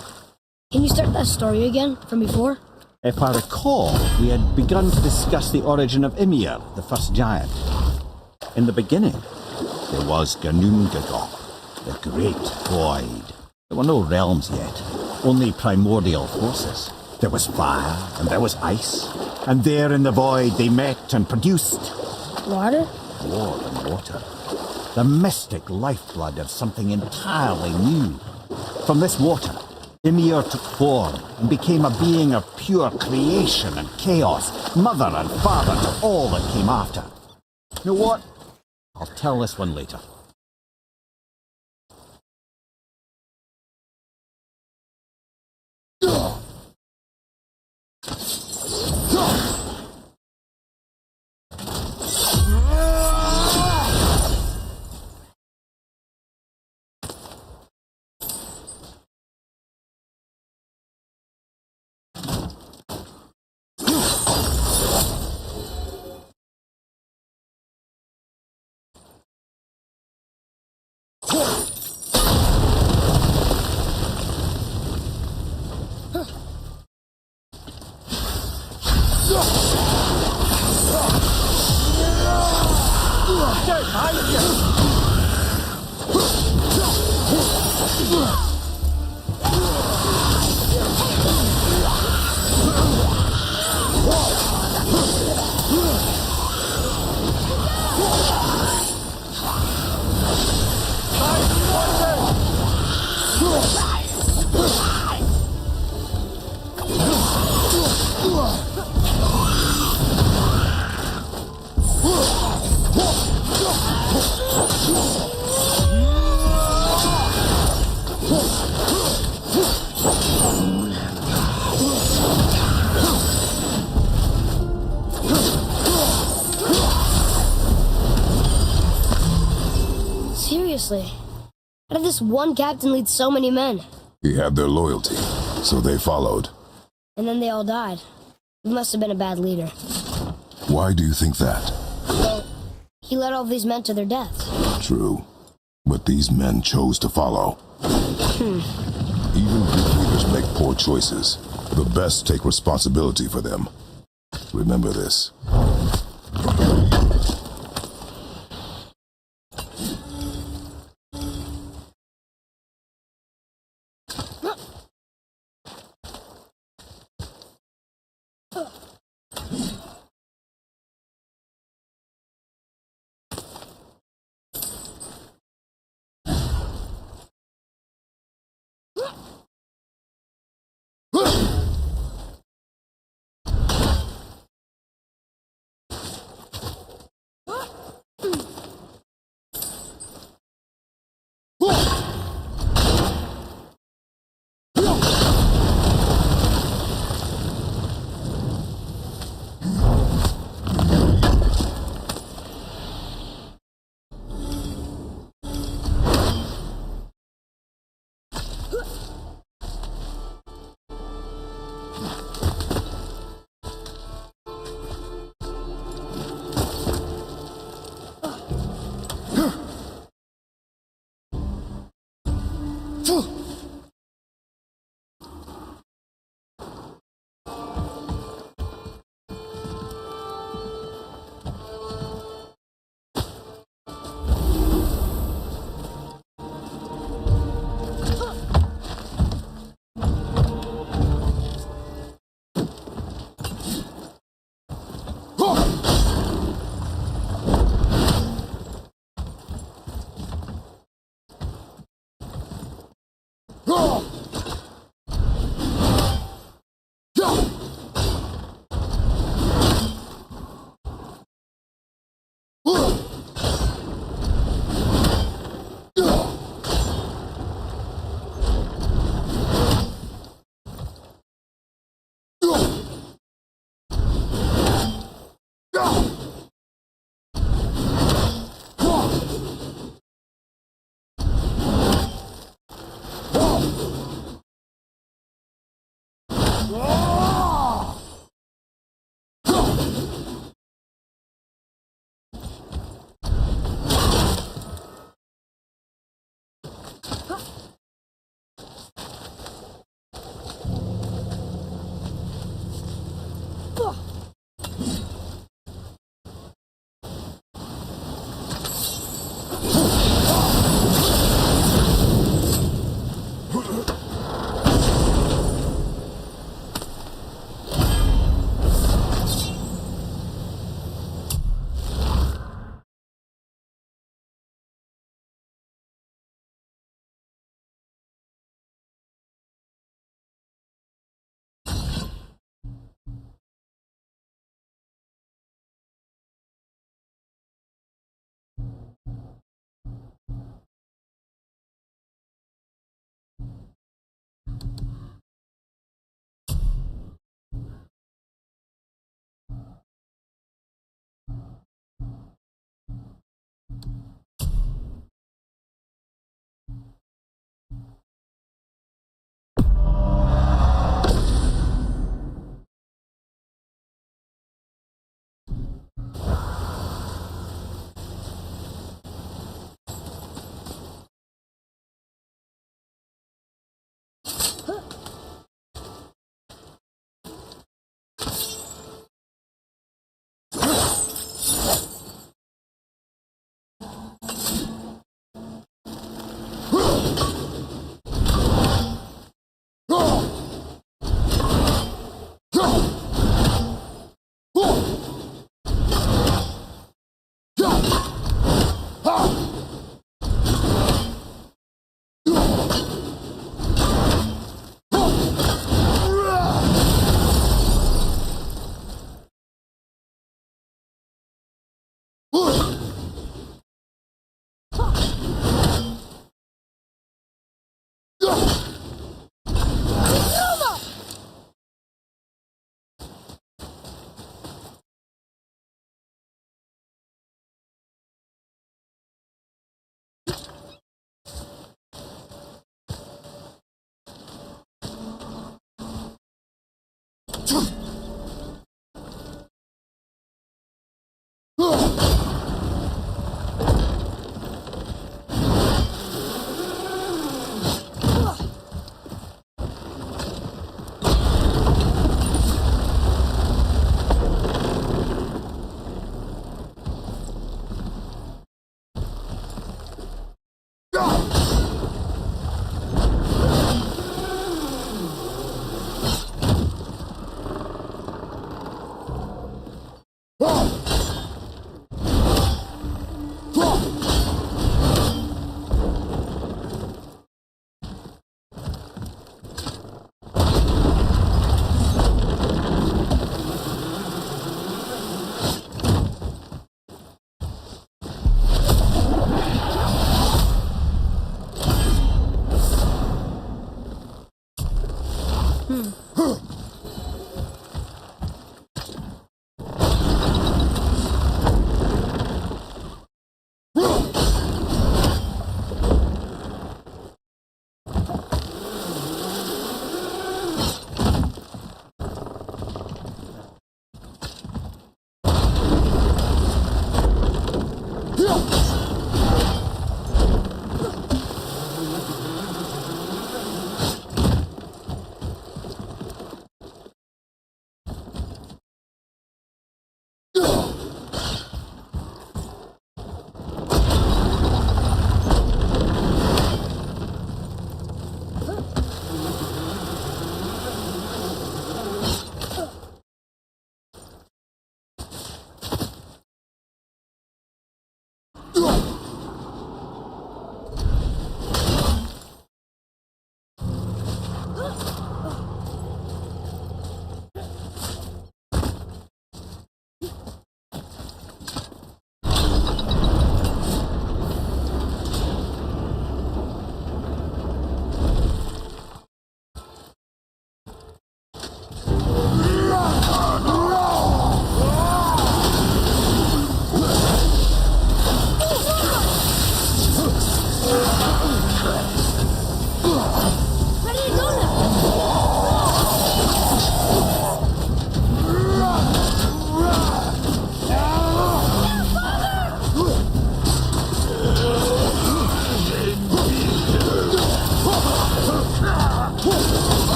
S1: can you start that story again from before?
S2: If I recall, we had begun to discuss the origin of Ymir, the first giant. In the beginning, there was Ganungagok, the Great Void. There were no realms yet, only primordial forces. There was fire, and there was ice, and there in the void they met and produced
S1: Water?
S2: more than water. The mystic lifeblood of something entirely new. From this water, Ymir took form and became a being of pure creation and chaos, mother and father to all that came after. You know what? I'll tell this one later.
S1: Seriously, how did this one captain lead so many men?
S3: He had their loyalty, so they followed.
S1: And then they all died. He must have been a bad leader.
S3: Why do you think that?
S1: Well, he led all these men to their deaths.
S3: True. But these men chose to follow. Even good leaders make poor choices. The best take responsibility for them. Remember this.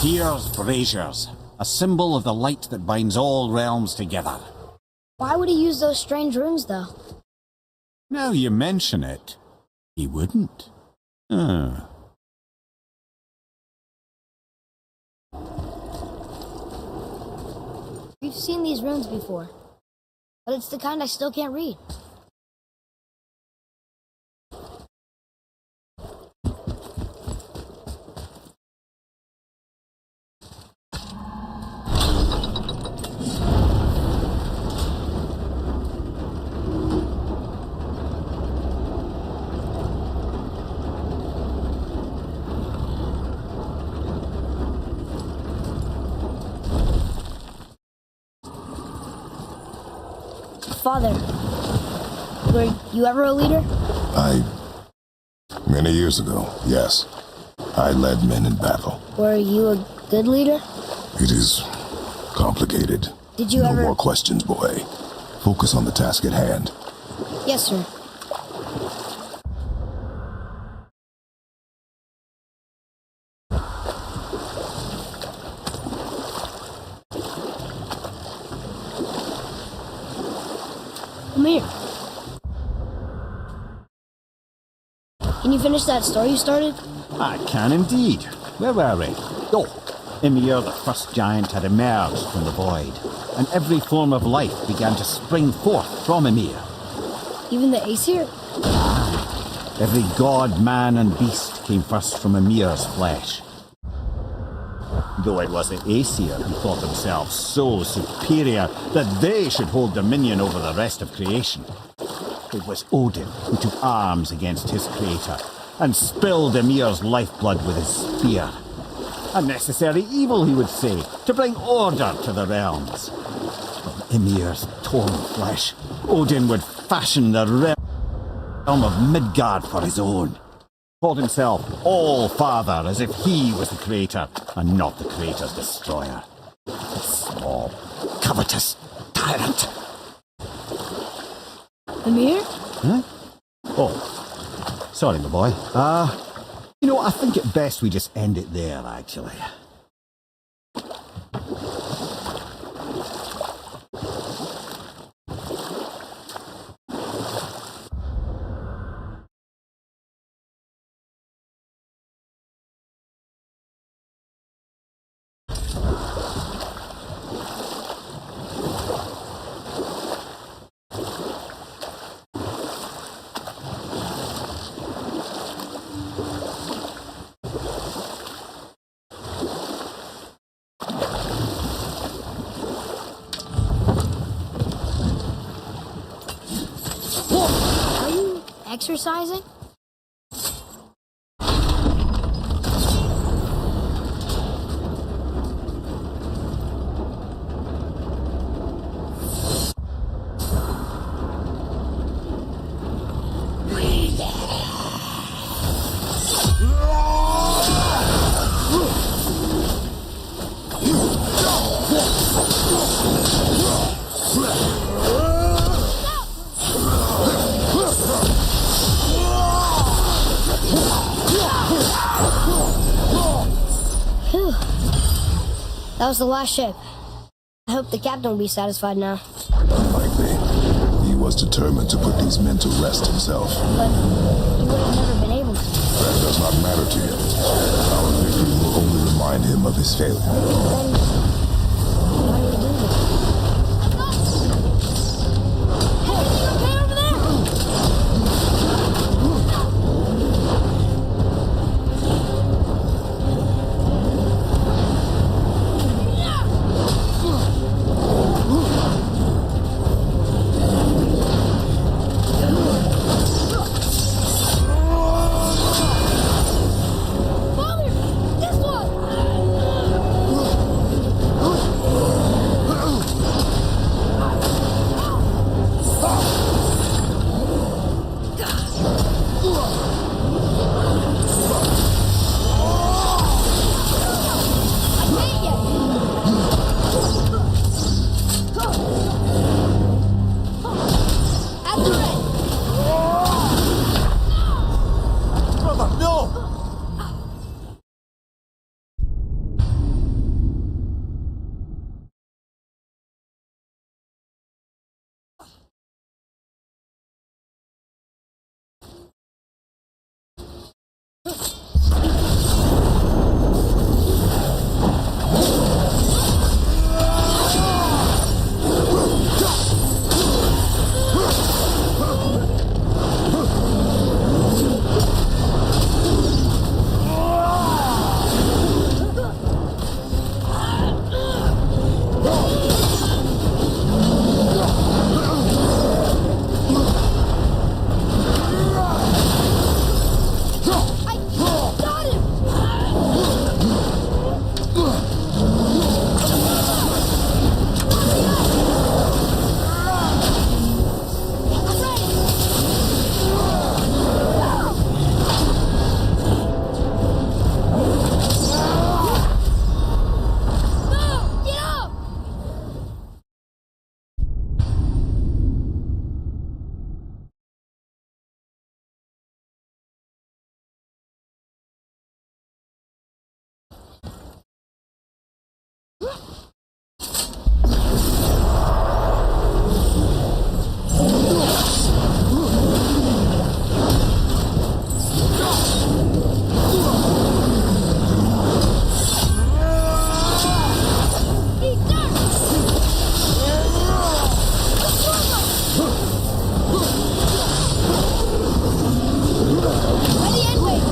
S2: Here's braziers, a symbol of the light that binds all realms together.
S1: Why would he use those strange runes, though?
S2: Now you mention it, he wouldn't.
S1: We've seen these runes before, but it's the kind I still can't read. Father, were you ever a leader?
S3: Many years ago, yes. I led men in battle.
S1: Were you a good leader?
S3: It is complicated.
S1: Did you
S3: no
S1: ever...
S3: more questions, boy. Focus on the task at hand.
S1: Yes, sir. Come here. Can you finish that story you started?
S2: I can indeed. Where were we? Oh, Ymir, the first giant, had emerged from the void, and every form of life began to spring forth from Ymir.
S1: Even the Aesir?
S2: Every god, man, and beast came first from Ymir's flesh. Though it was the Aesir who thought themselves so superior that they should hold dominion over the rest of creation. It was Odin who took arms against his creator and spilled Ymir's lifeblood with his spear. A necessary evil, he would say, to bring order to the realms. From Ymir's torn flesh, Odin would fashion the realm of Midgard for his own. Called himself All-Father, as if he was the creator and not the creator's destroyer. A small, covetous tyrant.
S1: Ymir?
S2: Huh? Oh, sorry, my boy. I think it best we just end it there, actually.
S1: Exercising? Phew. That was the last ship. I hope the captain will be satisfied now.
S3: Unlikely. He was determined to put these men to rest himself.
S1: But he would have never been able to.
S3: That does not matter to him. Our victory will only remind him of his failure.
S1: Then, how do we do this? Hey, is it okay over there? Father, this one! I made it! At the red!
S6: Brother, no!
S1: I got him! I'm ready! No! Get up! Eat dirt! Ready and wait!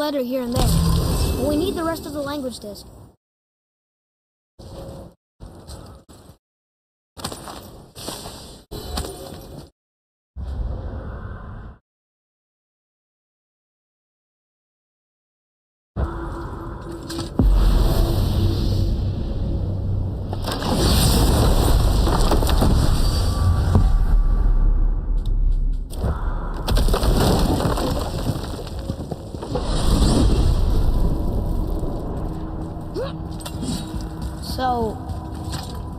S1: letter here and there. But we need the rest of the language disc. So,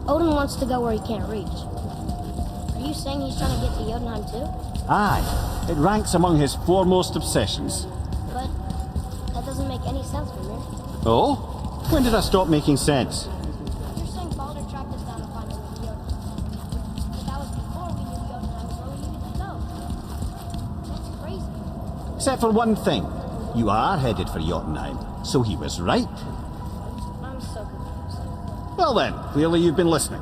S1: Odin wants to go where he can't reach. Are you saying he's trying to get to Jotunheim too?
S2: Aye, it ranks among his foremost obsessions.
S1: But that doesn't make any sense, Mimir.
S2: Oh? When did I stop making sense?
S1: You're saying Baldur tracked us down to find us in Jotunheim. But that was before we knew Jotunheim was where we needed to go. That's crazy.
S2: Except for one thing. You are headed for Jotunheim, so he was right.
S1: I'm so confused.
S2: Well then, clearly you've been listening.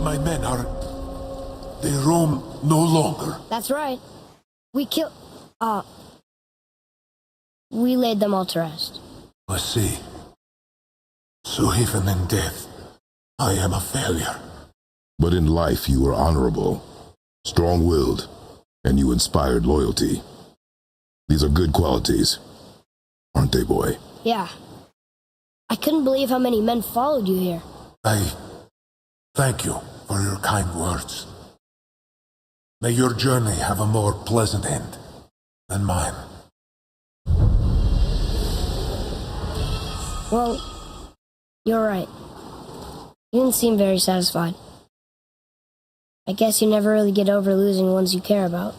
S6: My men are... They roam no longer.
S1: That's right. We laid them all to rest.
S6: I see. So even in death, I am a failure.
S3: But in life you were honorable, strong-willed, and you inspired loyalty. These are good qualities, aren't they, boy?
S1: Yeah. I couldn't believe how many men followed you here.
S6: I thank you for your kind words. May your journey have a more pleasant end than mine.
S1: Well, you're right. You didn't seem very satisfied. I guess you never really get over losing ones you care about.